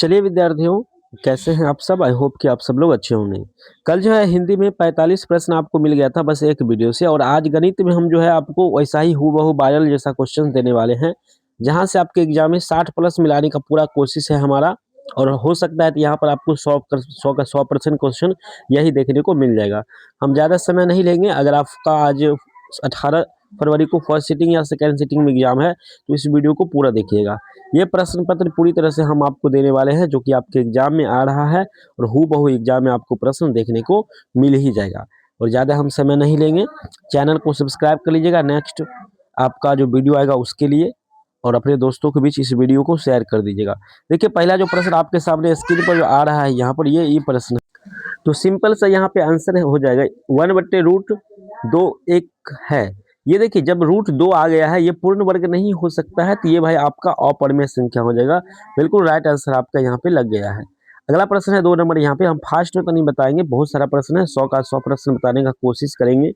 चलिए विद्यार्थियों, कैसे हैं आप सब? आई होप कि आप सब लोग अच्छे होंगे। कल जो है हिंदी में 45 प्रश्न आपको मिल गया था बस एक वीडियो से, और आज गणित में हम जो है आपको वैसा ही हूबहू बायल जैसा क्वेश्चन देने वाले हैं, जहां से आपके एग्जाम में 60 प्लस मिलाने का पूरा कोशिश है हमारा। और हो सकता है कि यहाँ पर आपको 100% क्वेश्चन यही देखने को मिल जाएगा। हम ज़्यादा समय नहीं लेंगे। अगर आपका आज 18 फरवरी को फर्स्ट सिटिंग या सेकेंड सिटिंग में एग्जाम है तो इस वीडियो को पूरा देखिएगा। ये प्रश्न पत्र पूरी तरह से हम आपको देने वाले हैं, जो कि आपके एग्जाम में आ रहा है, और हूबहू एग्जाम में आपको प्रश्न देखने को मिल ही जाएगा। और ज़्यादा हम समय नहीं लेंगे। चैनल को सब्सक्राइब कर लीजिएगा नेक्स्ट आपका जो वीडियो आएगा उसके लिए, और अपने दोस्तों के बीच इस वीडियो को शेयर कर दीजिएगा। देखिए, पहला जो प्रश्न आपके सामने स्क्रीन पर जो आ रहा है यहाँ पर, ये प्रश्न तो सिंपल सा यहाँ पे आंसर हो जाएगा 1/√2 एक है। ये देखिए, जब √2 आ गया है, ये पूर्ण वर्ग नहीं हो सकता है, तो ये भाई आपका अपरिमेय संख्या हो जाएगा। बिल्कुल राइट आंसर आपका यहाँ पे लग गया है। अगला प्रश्न है 2 नंबर। यहाँ पे हम फास्ट में तो नहीं बताएंगे, बहुत सारा प्रश्न है, 100 का 100 प्रश्न बताने का कोशिश करेंगे।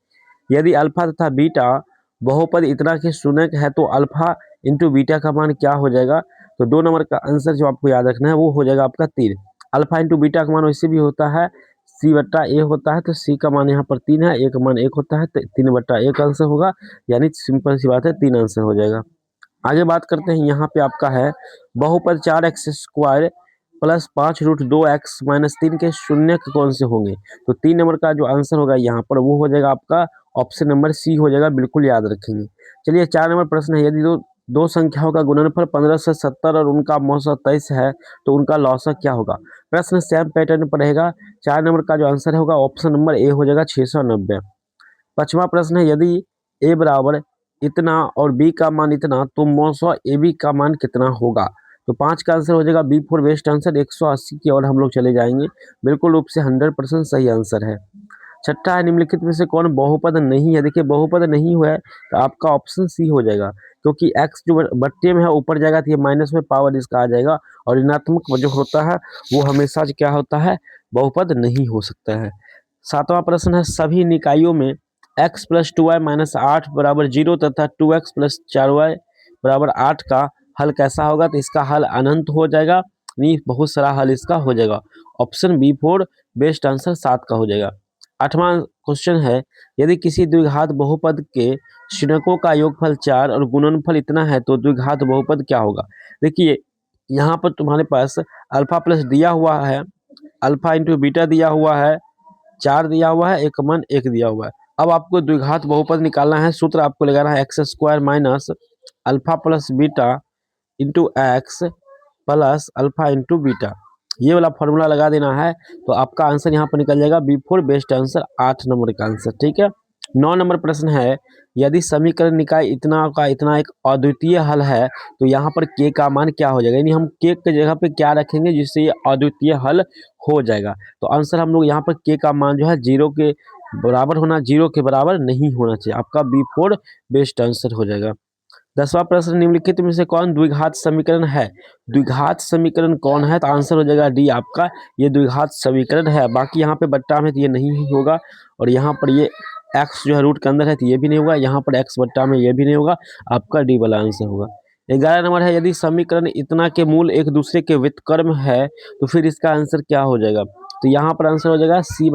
यदि अल्फा तथा बीटा बहुपद इतना के शून्य है तो अल्फा इंटू बीटा का मान क्या हो जाएगा? तो 2 नंबर का आंसर जो आपको याद रखना है वो हो जाएगा आपका 3। अल्फा इंटू बीटा का मान वैसे भी होता है C/A होता है, तो C का मान यहाँ पर 3 है, A का मान 1 होता है, तो 3/1 आंसर होगा। यानी सिंपल सी बात है, 3 आंसर हो जाएगा। आगे बात करते हैं, यहाँ पे आपका है बहुपद 4x² प्लस 5√2x-3 के शून्य कौन से होंगे? तो 3 नंबर का जो आंसर होगा यहाँ पर वो हो जाएगा आपका ऑप्शन नंबर C हो जाएगा, बिल्कुल याद रखेंगे। चलिए 4 नंबर प्रश्न है, यदि दो संख्याओं का गुणनफल 15 से 70 और उनका मौसा 23 है तो उनका लौसा क्या होगा? प्रश्न सेम पैटर्न पर रहेगा। 4 नंबर का जो आंसर होगा ऑप्शन नंबर ए हो जाएगा 690। 5वां प्रश्न है, यदि ए बराबर इतना और बी का मान इतना तो मौसा ए बी का मान कितना होगा? तो 5 का आंसर हो जाएगा B4 बेस्ट आंसर। 180 की ओर हम लोग चले जाएंगे, बिल्कुल रूप से 100% सही आंसर है। छठा है, निम्नलिखित में से कौन बहुपद नहीं है? देखिए, बहुपद नहीं हुआ है तो आपका ऑप्शन सी हो जाएगा, क्योंकि x जो बट्टे में है ऊपर जाएगा तो ये माइनस में पावर इसका आ जाएगा, और ऋणात्मक जो होता है वो हमेशा क्या होता है? बहुपद नहीं हो सकता है। 7वां प्रश्न है, सभी निकायों में x + 2y - 8 = 0 तथा 2x + 4y = 8 का हल कैसा होगा? तो इसका हल अनंत हो जाएगा, नहीं बहुत सारा हल इसका हो जाएगा। ऑप्शन B4 बेस्ट आंसर 7 का हो जाएगा। 8वां क्वेश्चन है, यदि किसी द्विघात बहुपद के शून्यकों का योगफल 4 और गुणनफल इतना है तो द्विघात बहुपद क्या होगा? देखिए, यहाँ पर तुम्हारे पास अल्फा प्लस दिया हुआ है, अल्फा इंटू बीटा दिया हुआ है, 4 दिया हुआ है, एक मान 1 दिया हुआ है। अब आपको द्विघात बहुपद निकालना है। सूत्र आपको लगाना है x² - alpha plus beta into x plus alpha into beta. ये वाला फॉर्मूला लगा देना है, तो आपका आंसर यहाँ पर निकल जाएगा B4 बेस्ट आंसर, 8 नंबर का आंसर। ठीक है। 9 नंबर प्रश्न है, यदि समीकरण निकाय इतना का इतना एक अद्वितीय हल है तो यहाँ पर k का मान क्या हो जाएगा? यानी हम k की जगह पे क्या रखेंगे जिससे ये अद्वितीय हल हो जाएगा? तो आंसर हम लोग यहाँ पर k का मान जो है 0 के बराबर होना, 0 के बराबर नहीं होना चाहिए। आपका B4 बेस्ट आंसर हो जाएगा। 10वां प्रश्न, निम्नलिखित में से कौन द्विघात समीकरण है? द्विघात समीकरण कौन है? तो आंसर हो जाएगा डी आपका, ये द्विघात समीकरण है। बाकी यहाँ पे बट्टा में तो ये नहीं ही होगा, और यहाँ पर ये x जो है रूट के अंदर है तो ये भी नहीं होगा, यहाँ पर x बट्टा में ये भी नहीं होगा, आपका डी वाला आंसर होगा। 11 नंबर है, यदि समीकरण इतना के मूल एक दूसरे के व्युत्क्रम है तो फिर इसका आंसर क्या हो जाएगा? तो यहाँ पर आंसर हो जाएगा C =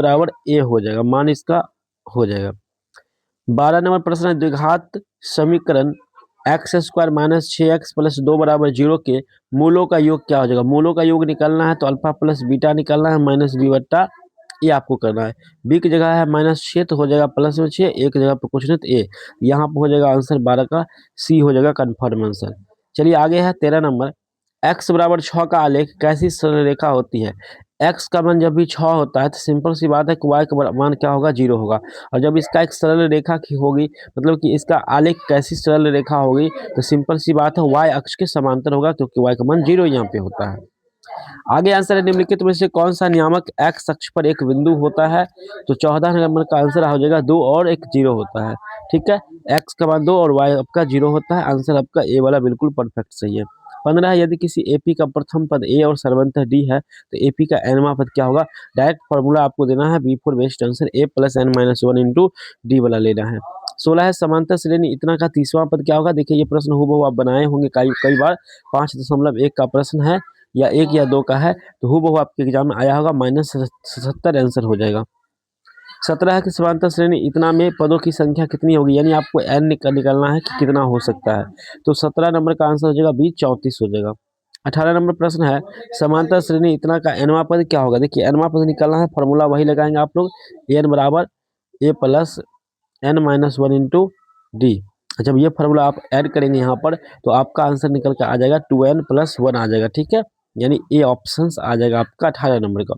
A हो जाएगा, मान इसका हो जाएगा। 12 नंबर प्रश्न है, द्विघात समीकरण x² - 6x + 2 = 0 के मूलों का योग क्या हो जाएगा? मूलों का योग निकालना है तो अल्फा प्लस बीटा निकालना है, माइनस b/, ये आपको करना है। b की जगह है -6 तो हो जाएगा +6, a की जगह पर कुछ नहीं तो a, यहाँ पर हो जाएगा आंसर 12 का C हो जाएगा कन्फर्म आंसर। चलिए आगे है 13 नंबर, x = 6 का आलेख कैसी सरल रेखा होती है? x का मान जब भी 6 होता है तो सिंपल सी बात है कि y का मान क्या होगा? 0 होगा। और जब इसका एक सरल रेखा की होगी, मतलब कि इसका आलेख कैसी सरल रेखा होगी, तो सिंपल सी बात है y अक्ष के समांतर होगा, क्योंकि y का मान 0 यहाँ पे होता है। आगे आंसर है, निम्नलिखित में से कौन सा नियामक x अक्ष पर एक बिंदु होता है? तो 14 नंबर का आंसर हो जाएगा 2 और 1 0 होता है। ठीक है, x का मान 2 और y आपका 0 होता है। आंसर आपका ए वाला बिल्कुल परफेक्ट सही है। 15 है, यदि किसी एपी का प्रथम पद a और सर्वंतः d है तो एपी का nवां पद क्या होगा? डायरेक्ट फॉर्मूला आपको देना है, B4 best answer a + n-1 into d वाला लेना है। 16 है, समांतर श्रेणी इतना का 30वां पद क्या होगा? देखिए, ये प्रश्न हूबहू आप बनाए होंगे कई बार, 5.1 का प्रश्न है। या 1 या 2 का है तो हूबहू आपके एग्जाम में आया होगा -70 आंसर हो जाएगा। 17 की समांतर श्रेणी इतना में पदों की संख्या कितनी होगी, यानी आपको n निकालना है कि कितना हो सकता है। तो 17 नंबर का आंसर हो जाएगा बी 34 हो जाएगा। 18 नंबर प्रश्न है समांतर श्रेणी इतना का nवां पद क्या होगा। देखिए nवां पद निकालना है, फॉर्मूला वही लगाएंगे आप लोग, n बराबर a plus n-1 into D. जब ये फार्मूला आप ऐड करेंगे यहाँ पर तो आपका आंसर निकल कर आ जाएगा 2n + 1 आ जाएगा, ठीक है, यानी ए ऑप्शन आ जाएगा आपका 18 नंबर का।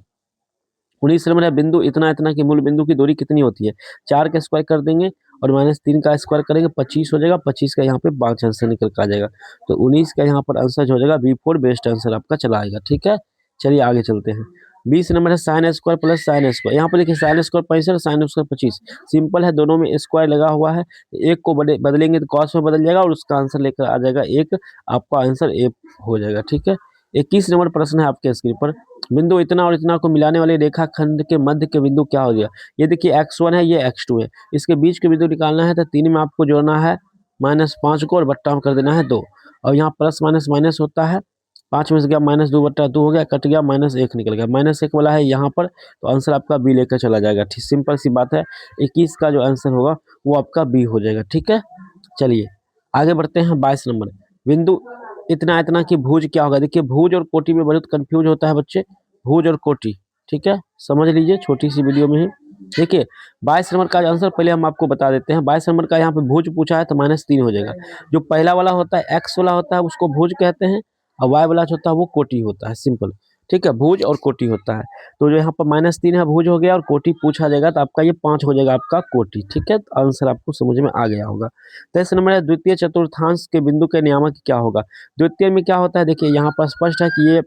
19 नंबर है बिंदु इतना इतना की मूल बिंदु की दूरी कितनी होती है। 4 का स्क्वायर कर देंगे और -3 का स्क्वायर करेंगे 25 हो जाएगा। 25 का यहाँ पे 5 आंसर निकल कर आ जाएगा। तो 19 का यहाँ पर आंसर जो हो जाएगा B4 बेस्ट आंसर आपका चला आएगा, ठीक है। चलिए आगे चलते हैं। 20 नंबर है sine square plus sine square. यहाँ पर देखिए sine square 65 sine square 25, simple है, दोनों में स्क्वायर लगा हुआ है। एक को बदलेंगे तो कॉस में बदल जाएगा और उसका आंसर लेकर आ जाएगा एक, आपका आंसर ए हो जाएगा, ठीक है। 21 नंबर प्रश्न है आपके स्क्रीन पर, बिंदु इतना और इतना को मिलाने वाले रेखाखंड के मध्य के बिंदु क्या हो गया। ये देखिए x1 है, ये x2 है, इसके बीच के बिंदु निकालना है तो 3 में आपको जोड़ना है -5 को और बट्टा में कर देना है 2, और यहाँ प्लस माइनस माइनस होता है, 5 में से गया -2/2 हो गया, कट गया -1 निकल गया, -1 वाला है यहाँ पर, तो आंसर आपका बी लेकर चला जाएगा। ठीक, सिंपल सी बात है, 21 का जो आंसर होगा वो आपका बी हो जाएगा, ठीक है। चलिए आगे बढ़ते हैं। 22 नंबर, बिंदु इतना इतना की भुज क्या होगा। देखिए भुज और कोटि में बहुत कंफ्यूज होता है बच्चे, भुज और कोटि, ठीक है, समझ लीजिए छोटी सी वीडियो में ही। देखिए 22 नंबर का आंसर पहले हम आपको बता देते हैं। 22 नंबर का यहाँ पे भुज पूछा है तो -3 हो जाएगा। जो पहला वाला होता है एक्स वाला होता है उसको भुज कहते हैं, और वाई वाला जो होता है वो कोटि होता है, सिंपल, ठीक है, भुज और कोटि होता है। तो जो यहाँ पर -3 है भुज हो गया, और कोटि पूछा जाएगा तो आपका ये 5 हो जाएगा आपका कोटि, ठीक है। तो आंसर आपको समझ में आ गया होगा। 23 नंबर है द्वितीय चतुर्थांश के बिंदु के नियामक क्या होगा। द्वितीय में क्या होता है, देखिए यहाँ पर स्पष्ट है कि ये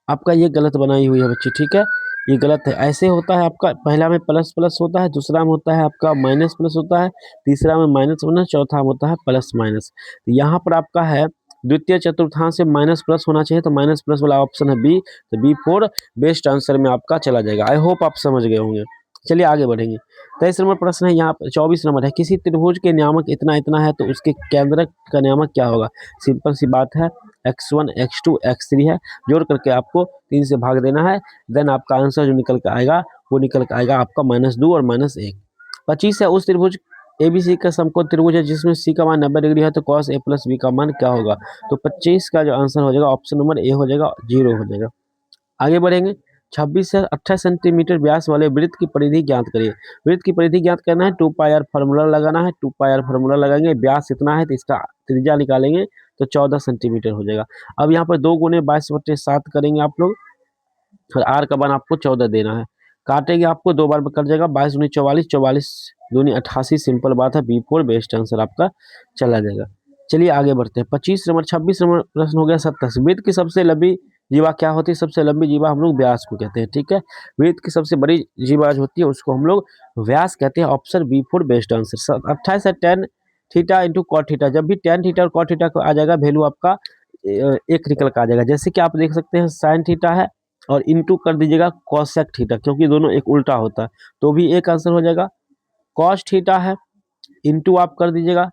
आपका ये गलत बनाई हुई है बच्चे, ठीक है, ये गलत है। ऐसे होता है आपका, पहला में प्लस प्लस होता है, दूसरा में होता है आपका माइनस प्लस होता है, तीसरा में माइनस माइनस, चौथा में होता है प्लस माइनस। तो यहाँ पर आपका है द्वितीय चतुर्थांश से माइनस प्लस होना चाहिए, तो माइनस प्लस वाला ऑप्शन है बी, तो B4 बेस्ट आंसर में आपका चला जाएगा। आई होप आप समझ गए होंगे। चलिए आगे बढ़ेंगे। 23 नंबर प्रश्न है यहाँ पर, 24 नंबर है, किसी त्रिभुज के नियामक इतना इतना है तो उसके केंद्रक का नियामक क्या होगा। सिंपल सी बात है, x1 x2 x3 है, जोड़ करके आपको 3 से भाग देना है, देन आपका आंसर जो निकल कर आएगा वो निकल कर आएगा आपका -2 और -1। 25 है उस त्रिभुज ABC का समकोण त्रिभुज है जिसमें C का मान 90 डिग्री है तो cos A + B का मान क्या होगा। तो 25 का जो आंसर हो जाएगा ऑप्शन नंबर ए हो जाएगा, 0 हो जाएगा। आगे बढ़ेंगे। 26 से 28 सेंटीमीटर व्यास वाले वृत्त की परिधि ज्ञात करिए। वृत्त की परिधि ज्ञात करना है, 2πr फार्मूला लगाना है, 2πr फार्मूला लगाएंगे, व्यास इतना है तो इसका त्रिज्या निकालेंगे तो 14 सेंटीमीटर हो जाएगा। अब यहाँ पर 2 × 22/7 करेंगे आप लोग, और r का मान आपको 14 देना है, काटेंगे आपको 2 बार में कट जाएगा, 22 × 44, 44 दूनी 88, सिंपल बात है, B4 बेस्ट आंसर आपका चला जाएगा। चलिए आगे बढ़ते हैं। 26 नंबर 26 नंबर प्रश्न हो गया 27। वृत्त की सबसे लंबी जीवा क्या होती है। सबसे लंबी जीवा हम लोग व्यास को कहते हैं, ठीक है। वृत्त की सबसे बड़ी जीवा जो होती है उसको हम लोग व्यास कहते हैं, ऑप्शन B4 बेस्ट आंसर। 28 है tan theta into cot theta. जब भी tan थीटा और कॉट थीटा को आ जाएगा वैल्यू आपका एक निकल कर आ जाएगा। जैसे कि आप देख सकते हैं साइन थीटा है और इंटू कर दीजिएगा कॉसेक थीटा, क्योंकि दोनों एक उल्टा होता है, तो भी एक आंसर हो जाएगा। कॉस थीटा है, इंटू आप कर दीजिएगा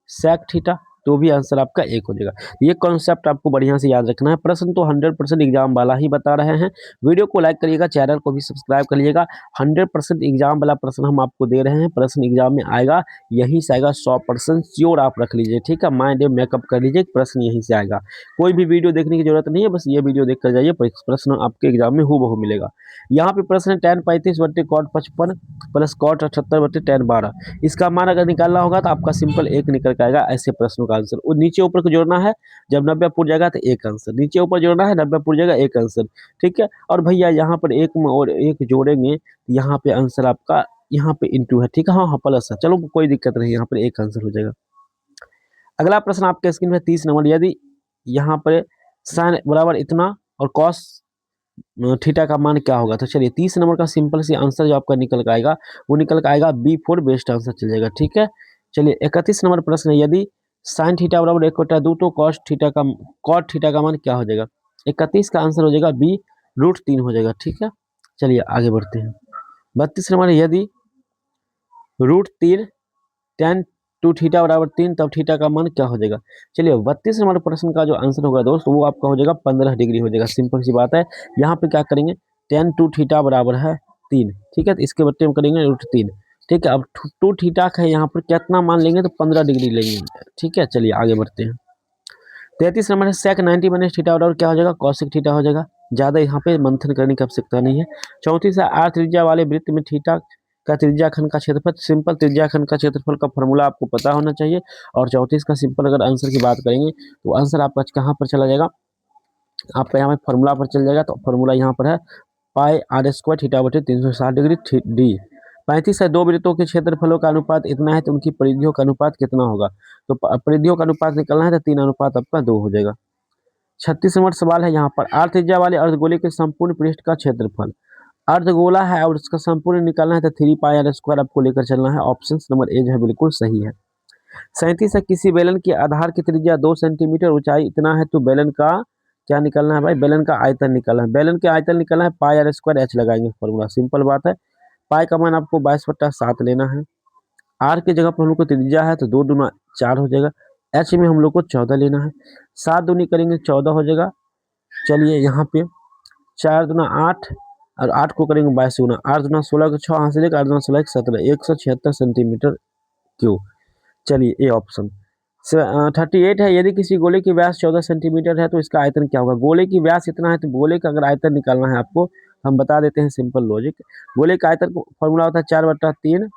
सेक थीटा, तो भी आंसर आपका एक हो जाएगा। ये कॉन्सेप्ट आपको बढ़िया से याद रखना है। प्रश्न तो 100% एग्जाम वाला ही बता रहे हैं। वीडियो को लाइक करिएगा, चैनल को भी सब्सक्राइब करिएगा। 100% एग्जाम वाला प्रश्न हम आपको दे रहे हैं। प्रश्न एग्जाम में आएगा, यहीं से आएगा, 100% श्योर आप रख लीजिए, ठीक है। माइंड मेकअप कर लीजिए, प्रश्न यहीं से आएगा। कोई भी वीडियो देखने की जरूरत नहीं है, बस ये वीडियो देख कर जाइए, प्रश्न आपके एग्जाम में हूबहू मिलेगा। यहाँ पे प्रश्न tan 35/cot 55 plus cot 78/tan 12। इसका मान अगर निकालना होगा तो आपका सिंपल एक निकल के आएगा। ऐसे प्रश्नों का आंसर और नीचे ऊपर को जोड़ना है, जब 90 पुर जाएगा तो एक आंसर, नीचे ऊपर जोड़ना है, 90 पुर जाएगा एक आंसर, ठीक है। और भैया यहाँ पर एक में और एक जोड़ेंगे, यहाँ पे आंसर आपका यहाँ पे इंटू है, ठीक है, हाँ हाँ प्लस है, चलो कोई दिक्कत नहीं, यहाँ पर एक आंसर हो जाएगा। अगला प्रश्न आपके स्क्रीन में 30 नंबर, यदि यहाँ पर साइन बराबर इतना और कॉस थीटा का मान क्या होगा। तो चलिए 30 नंबर का सिंपल सी आंसर जो आपका निकल के आएगा वो निकल के आएगा B4 बेस्ट आंसर चल जाएगा, ठीक है। चलिए 31 नंबर प्रश्न है, यदि साइन थीटा बराबर 1/2 तो कॉट थीटा का मान क्या हो जाएगा। 31 का आंसर हो जाएगा B√3 हो जाएगा, ठीक है। चलिए आगे बढ़ते हैं। 32 नंबर, यदि √3 tan टू थीटा बराबर 3, तब थीटा का मान क्या हो जाएगा। चलिए 32 नंबर प्रश्न का जो आंसर होगा दोस्त वो आपका हो जाएगा 15 डिग्री हो जाएगा। सिंपल सी बात है। यहाँ पे क्या करेंगे, tan टू थीटा बराबर है 3, ठीक है। तो इसके बट्टे में करेंगे √3, ठीक है। अब टू थीटा का यहाँ पर कितना मान लेंगे, तो 15 डिग्री लेंगे, ठीक है। चलिए आगे बढ़ते हैं। 33 नंबर है sec 90 माइनस थीटा बराबर क्या हो जाएगा, cosec थीटा हो जाएगा। ज़्यादा यहाँ पे मंथन करने की आवश्यकता नहीं है। 34 है r त्रिज्या वाले वृत्त में थीटा का त्रिज्या खंड का क्षेत्रफल। सिंपल त्रिज्या खंड का क्षेत्रफल का फॉर्मूला आपको पता होना चाहिए। और 34 का सिंपल अगर आंसर की बात करेंगे तो आंसर आपका कहाँ पर चला जाएगा, आपका यहाँ पे फॉर्मूला पर चल जाएगा। तो फॉर्मूला यहाँ पर है पाई r² थीटा बटे 360 डिग्री डी। 35 है दो वृत्तों के क्षेत्रफलों का अनुपात इतना है तो उनकी परिधियों का अनुपात कितना होगा। तो परिधियों का अनुपात निकलना है तो 3 अनुपात आपका 2 हो जाएगा। 36 नंबर सवाल है यहाँ पर r त्रिज्या वाले अर्धगोले के संपूर्ण पृष्ठ का क्षेत्रफल। अर्धगोला है और उसका संपूर्ण निकालना है तो 3 पाई r² आपको लेकर चलना है। ऑप्शन नंबर ए जो है बिल्कुल सही है। 37 है किसी बेलन के आधार की त्रिज्या 2 सेंटीमीटर ऊंचाई इतना है तो बेलन का क्या निकालना है भाई, बेलन का आयतन निकालना है। बेलन के आयतन निकालना है पाई r² h लगाएंगे फॉर्मूला, सिंपल बात है। पाई का मान आपको 22/7 लेना है। आर की जगह पर हम लोग को त्रिज्या है तो 2 दूना 4 हो जाएगा। एच में हम लोग को 14 लेना है। 7 दूनी करेंगे 14 हो जाएगा। चलिए यहाँ पे 4 दूना 8 और 8 को करेंगे 22 गुना, 8 दूना 16 को 6 हाथ से लेकर 8 दूना 16 17, 176 सेंटीमीटर क्यूब। चलिए ए ऑप्शन। 38 है यदि किसी गोले की व्यास 14 सेंटीमीटर है तो इसका आयतन क्या होगा। गोले की व्यास इतना है तो गोले का अगर आयतन निकालना है आपको, हम बता देते हैं सिंपल लॉजिक। गोले का आयतन फॉर्मूला होता है 4/3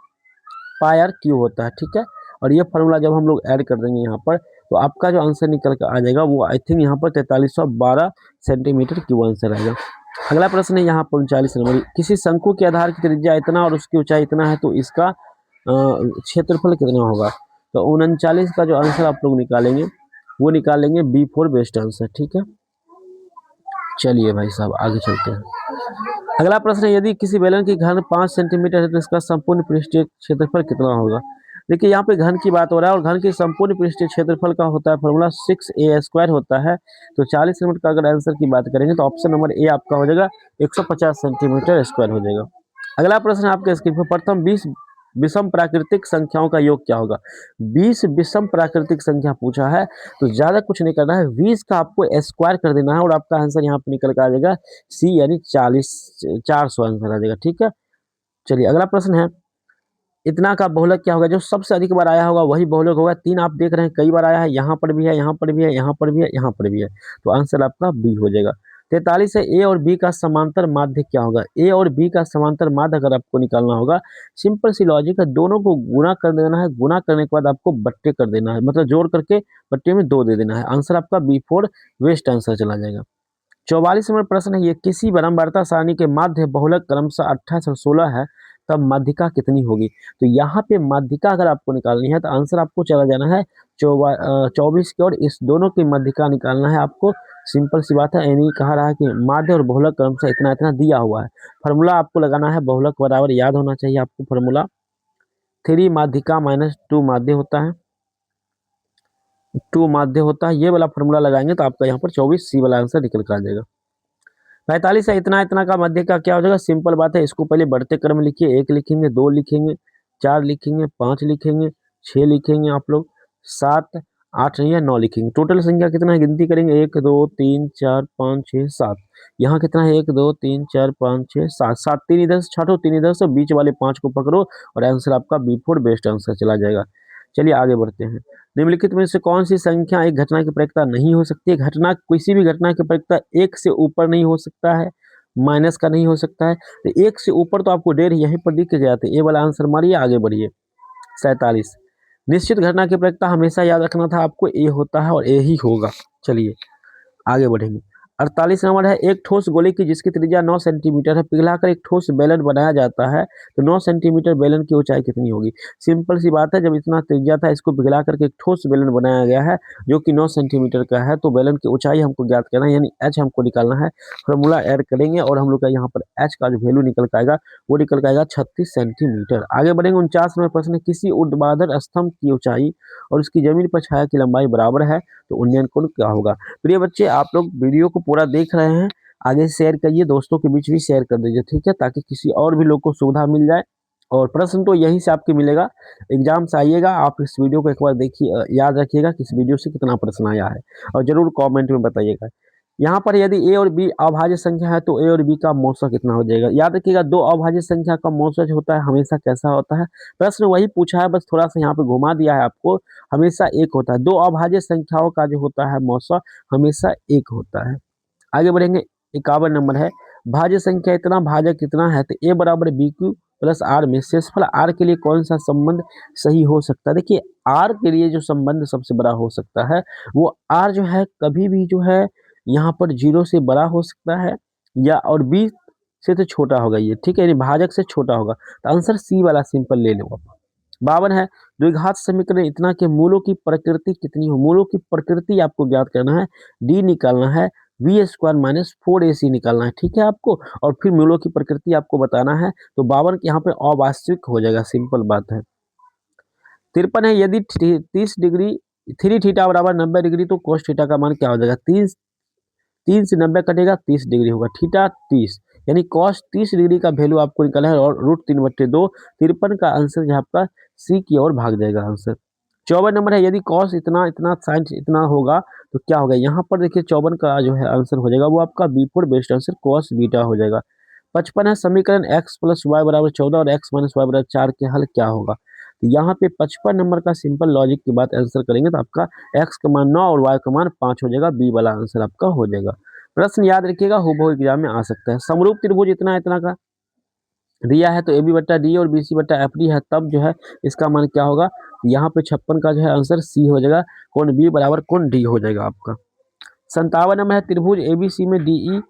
पाई r क्यूब होता है, ठीक है। और ये फॉर्मूला जब हम लोग ऐड कर देंगे यहाँ पर तो आपका जो आंसर निकल कर आ जाएगा वो आई थिंक यहाँ पर 4312 सेंटीमीटर क्यूब आंसर आएगा। अगला प्रश्न है यहाँ पर 39 नंबर। किसी शंकु के आधार की त्रिज्या इतना और उसकी ऊंचाई इतना है तो इसका क्षेत्रफल कितना होगा। तो 39 का जो आंसर आप लोग निकालेंगे वो निकालेंगे B4 बेस्ट आंसर, ठीक है। चलिए भाई साहब आगे चलते हैं। अगला प्रश्न है यदि किसी बेलन की घन 5 सेंटीमीटर है तो इसका संपूर्ण पृष्ठीय क्षेत्रफल कितना होगा। देखिए यहाँ पे घन की बात हो रहा है और घन के संपूर्ण पृष्ठीय क्षेत्रफल का होता है फॉर्मूला 6a² होता है। तो 40 नंबर का अगर आंसर की बात करेंगे तो ऑप्शन नंबर ए आपका हो जाएगा 150 सेंटीमीटर स्क्वायर हो जाएगा। अगला प्रश्न आपके स्क्रीन पर प्रथम 20 विषम प्राकृतिक संख्याओं का योग क्या होगा। 20 विषम प्राकृतिक संख्या पूछा है तो ज्यादा कुछ नहीं करना है, 20 का आपको स्क्वायर कर देना है और आपका आंसर यहाँ पे निकल कर आ जाएगा सी यानी 400 आंसर आ जाएगा, ठीक है। चलिए अगला प्रश्न है इतना का बहुलक क्या होगा। जो सबसे अधिक बार आया होगा वही बहुलक होगा। 3 आप देख रहे हैं कई बार आया है, यहाँ पर भी है, यहाँ पर भी है, यहाँ पर भी है, यहाँ पर भी है। तो आंसर आपका बी हो जाएगा। 43 है ए और बी का समांतर माध्य क्या होगा। ए और बी का समांतर माध्य अगर आपको निकालना होगा, सिंपल सी लॉजिक है, दोनों को गुणा कर देना है। गुणा करने के बाद आपको बट्टे कर देना है, मतलब जोड़ करके बट्टे में 2 दे देना है। आंसर आपका B4 वेस्ट आंसर चला जाएगा। 44 नंबर प्रश्न है ये किसी बरमवार्ता सारणी के माध्य बहुलक क्रमशः 28 और 16 है तब माध्यिका कितनी होगी। तो यहाँ पे माध्यिका अगर आपको निकालनी है तो आंसर आपको चला जाना है 24 की ओर। इस दोनों की माध्यिका निकालना है आपको, सिंपल सी बात है। यानी कहा रहा है कि माध्य और बहुलक क्रमशः इतना इतना दिया हुआ है। फॉर्मूला आपको लगाना है बहुलक बराबर याद होना चाहिए आपको फॉर्मूला 3 माध्यिका माइनस 2 माध्य होता है, 2 माध्य होता है। ये वाला फॉर्मूला लगाएंगे तो आपका यहाँ पर 24 सी वाला आंसर निकल कर आ जाएगा। 45 है इतना इतना का मध्य का क्या हो जाएगा। सिंपल बात है, इसको पहले बढ़ते क्रम लिखिए। 1 लिखेंगे, 2 लिखेंगे, 4 लिखेंगे, 5 लिखेंगे, 6 लिखेंगे आप लोग, 7 8 नहीं है 9 लिखेंगे। टोटल संख्या कितना है गिनती करेंगे 1 2 3 4 5 6 7। यहाँ कितना है 1 2 3 4 5 6 7, 7 3 इधर से छठो 3 इधर से, बीच वाले 5 को पकड़ो और आंसर आपका B4 बेस्ट आंसर चला जाएगा। चलिए आगे बढ़ते हैं। निम्नलिखित में से कौन सी संख्या एक घटना की प्रयोक्ता नहीं हो सकती है। घटना किसी भी घटना की प्रयोक्ता 1 से ऊपर नहीं हो सकता है, माइनस का नहीं हो सकता है। तो 1 से ऊपर तो आपको डेढ़ यहीं पर दिख जाते हैं। ये वाला आंसर मारिए, आगे बढ़िए। 47 निश्चित घटना की प्रयोक्ता हमेशा याद रखना था आपको ए होता है और ए ही होगा। चलिए आगे बढ़ेंगे। 48 नंबर है एक ठोस गोले की जिसकी त्रिज्या 9 सेंटीमीटर है पिघलाकर एक ठोस बेलन बनाया जाता है तो 9 सेंटीमीटर बेलन की ऊंचाई कितनी होगी। सिंपल सी बात है, जब इतना त्रिज्या था इसको पिघला करके एक ठोस बेलन बनाया गया है जो कि 9 सेंटीमीटर का है तो बेलन की ऊंचाई हमको ज्ञात करना है, यानी एच हमको निकालना है। फॉर्मूला ऐड करेंगे और हम लोग का यहाँ पर एच का जो वैल्यू निकल के आएगा वो निकल के आएगा 36 सेंटीमीटर। आगे बढ़ेंगे। 49 नंबर प्रश्न, किसी ऊर्ध्वाधर स्तंभ की ऊंचाई और उसकी जमीन पर छाया की लंबाई बराबर है तो उन्नयन कोण क्या होगा। प्रिय बच्चे आप लोग वीडियो को पूरा देख रहे हैं, आगे शेयर करिए, दोस्तों के बीच भी शेयर कर दीजिए, ठीक है, ताकि किसी और भी लोग को सुविधा मिल जाए और प्रश्न तो यहीं से आपके मिलेगा, एग्जाम से आइएगा आप इस वीडियो को एक बार देखिए, याद रखिएगा कि इस वीडियो से कितना प्रश्न आया है और ज़रूर कमेंट में बताइएगा। यहाँ पर यदि ए और बी अभाज्य संख्या है तो ए और बी का मौसा कितना हो जाएगा। याद रखिएगा दो अभाज्य संख्या का मौसा जो होता है हमेशा कैसा होता है, प्रश्न वही पूछा है, बस थोड़ा सा यहाँ पे घुमा दिया है आपको, हमेशा एक होता है। दो अभाज्य संख्याओं का जो होता है मौसा हमेशा एक होता है। आगे बढ़ेंगे, 51 नंबर है, भाज्य संख्या इतना भाजक कितना है, तो ए बराबर बी क्यू प्लस आर में शेषफल आर के लिए कौन सा संबंध सही हो सकता है। देखिए आर के लिए जो संबंध सबसे बड़ा हो सकता है वो आर जो है कभी भी जो है यहाँ पर 0 से बड़ा हो सकता है या और बी से तो छोटा होगा ये, ठीक है, यानी भाजक से छोटा होगा, तो आंसर सी वाला सिंपल ले लो आप। 52 है, द्विघात समीकरण इतना के मूलों की प्रकृति कितनी हो। मूलों की प्रकृति आपको ज्ञात करना है, डी निकालना है, बी स्क्वायर माइनस 4ac निकालना है, ठीक है आपको, और फिर मूलों की प्रकृति आपको बताना है। तो 52 के यहाँ पे अवास्तविक हो जाएगा, सिंपल बात है। 53 है, यदि 30 डिग्री 3 थीटा बराबर 90 डिग्री तो cos थीटा का मान क्या हो जाएगा। 3 से 90 कटेगा 30 डिग्री होगा, थीटा 30, यानी cos 30 डिग्री का वैल्यू आपको निकाला है और √3/2। 53 का आंसर जो आपका सी की ओर भाग जाएगा आंसर। 54 नंबर है, यदि cos इतना इतना sin इतना होगा तो क्या होगा। यहाँ पर देखिए 54 का जो है आंसर हो जाएगा वो आपका B4 best answer cos beta हो जाएगा। 55 है, समीकरण x + y = 14 और x - y = 4 के हल क्या होगा। तो यहाँ पे 55 नंबर का सिंपल लॉजिक की बात आंसर करेंगे तो आपका x का मान 9 और y का मान 5 हो जाएगा, बी वाला आंसर आपका हो जाएगा। प्रश्न याद रखिएगा, हूबहू एग्जाम में आ सकता है। समरूप त्रिभुज इतना इतना का दिया है तो ए बी बट्टा डी और बी सी बट्टा एफ डी है, तब जो है इसका मान क्या होगा। यहाँ पे 56 का जो है आंसर सी हो जाएगा, कोण बी बराबर कोण डी हो जाएगा आपका। 57 नंबर है, त्रिभुज एबीसी में डी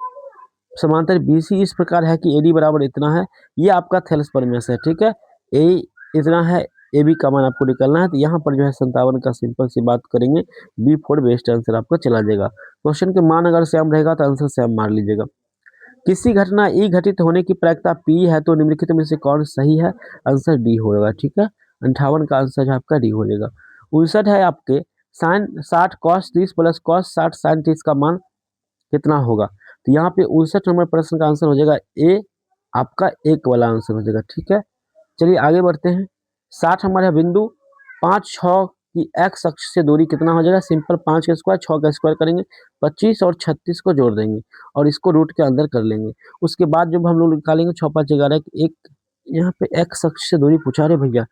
समांतर बीसी इस प्रकार है कि एडी बराबर इतना है, ये आपका थैलेसपरमेस है, ठीक है, ए इतना है, ए बी का मान आपको निकालना है। तो यहाँ पर जो है 57 का सिंपल सी बात करेंगे, B4 बेस्ट आंसर आपका चला जाएगा। क्वेश्चन के मान अगर सेम रहेगा तो आंसर सेम मार लीजिएगा। किसी घटना ई घटित होने की प्रायिकता पी है तो निम्नलिखित में से कौन सही है, आंसर डी होगा, ठीक है। 58 का आंसर आपका डी हो जाएगा। 59 है आपके, sine 60 cos 30 plus cos 60 sine 30 का मान कितना होगा। तो यहाँ पे 59 नंबर प्रश्न का आंसर हो जाएगा ए, आपका एक वाला आंसर हो जाएगा, ठीक है। चलिए आगे बढ़ते हैं। 60 नंबर है, बिंदु 5 6 की एक्स अक्ष से दूरी कितना हो जाएगा। सिंपल 5 का स्क्वायर 6 का स्क्वायर करेंगे, 25 और 36 को जोड़ देंगे और इसको रूट के अंदर कर लेंगे। उसके बाद जब हम लोग निकालेंगे 6 5 11 एक, यहाँ पे एक्स अक्ष से दूरी पूछा, अरे भैया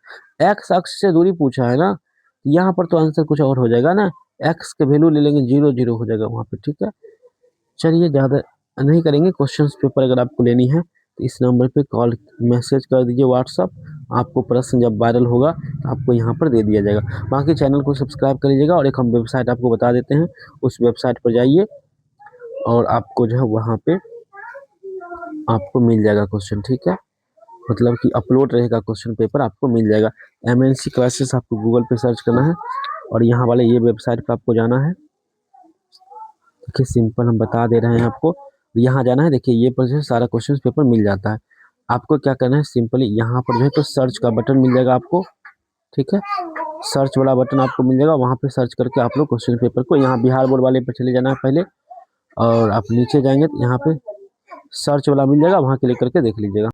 एक्स अक्ष से दूरी पूछा है ना, यहाँ पर तो आंसर कुछ और हो जाएगा ना, एक्स के वैल्यू ले लेंगे 0 0 हो जाएगा वहाँ पे, ठीक है। चलिए ज़्यादा नहीं करेंगे, क्वेश्चन पेपर अगर आपको लेनी है तो इस नंबर पे कॉल मैसेज कर दीजिए व्हाट्सअप, आपको प्रश्न जब वायरल होगा तो आपको यहाँ पर दे दिया जाएगा। बाकी चैनल को सब्सक्राइब कर लीजिएगा और एक हम वेबसाइट आपको बता देते हैं, उस वेबसाइट पर जाइए और आपको जो है वहाँ पे आपको मिल जाएगा क्वेश्चन, ठीक है, मतलब कि अपलोड रहेगा क्वेश्चन पेपर, आपको मिल जाएगा। MNC क्लासेस आपको गूगल पे सर्च करना है और यहाँ वाले ये वेबसाइट पर आपको जाना है। देखिए सिंपल हम बता दे रहे हैं आपको, यहाँ जाना है, देखिए ये पर जो है सारा क्वेश्चन पेपर मिल जाता है। आपको क्या करना है, सिंपली यहाँ पर जो है तो सर्च का बटन मिल जाएगा आपको, ठीक है, सर्च वाला बटन आपको मिल जाएगा, वहाँ पे सर्च करके आप लोग क्वेश्चन पेपर को यहाँ बिहार बोर्ड वाले पर चले जाना है पहले, और आप नीचे जाएंगे तो यहाँ पे सर्च वाला मिल जाएगा, वहाँ क्लिक करके देख लीजिएगा।